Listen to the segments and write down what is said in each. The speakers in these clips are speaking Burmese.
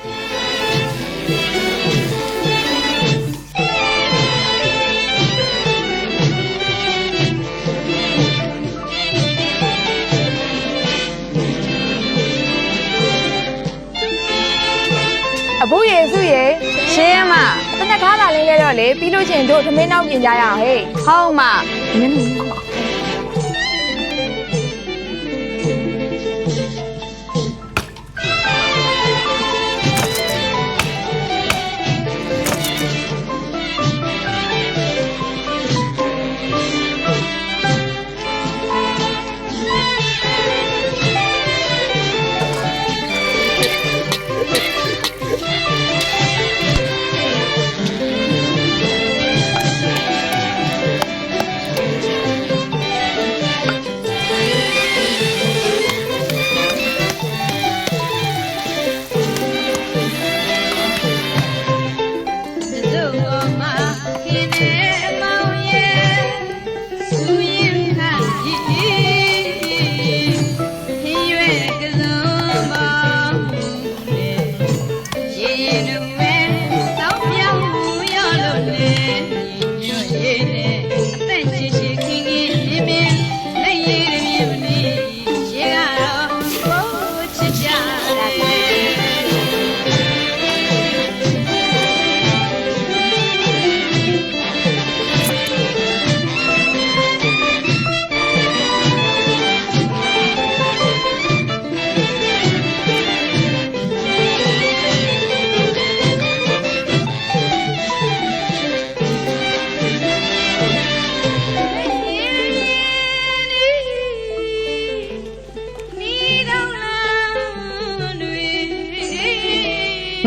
အဖိုးရေစုရေရှင်းမတနက်ခါလာလင်းခဲ့တော့လေပြီးလို့ချင်းတို့သမင်းနောက်ပြင်ကြရအောင်ဟေးဟုတ်မနင်း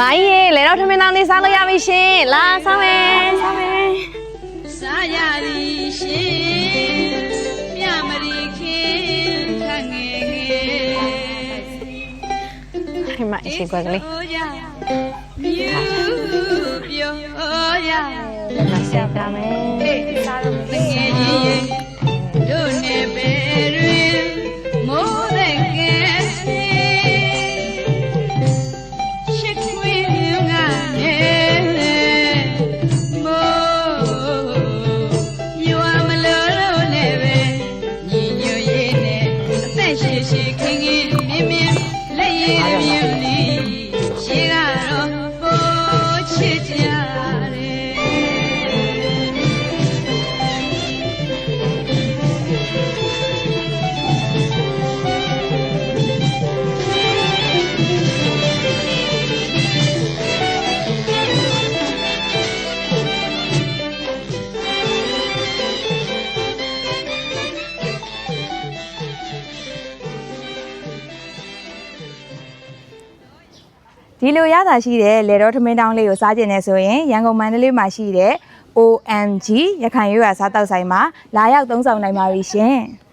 မိုင်းရေလေတော့ထမင်းတောင်းလေးစားလို့ရပြီရှင်လာစားမယ်စားရသည်ရှင်မြမရီခင်ခငယ်ငယ်ဟိမအရှိကွက်ကလေးမြူပြောရမဆက်ပါမယ်စားလို့ငယ်ကြီးတို့နေပဲတွင်မိုးတဲ့ကဲဒီလိုရတာရှိတဲ့လေတော့ထမင်းတောင်းလေးကိုစားကျင်နေဆိုရင်ရန်ကုန်မန္တလေးမှာရှိတဲ့ OMG ရခိုင်ရိုးရာစားတောက်ဆိုင်မှာလာရောက်သုံးဆောင်နိုင်ပါပြီရှင်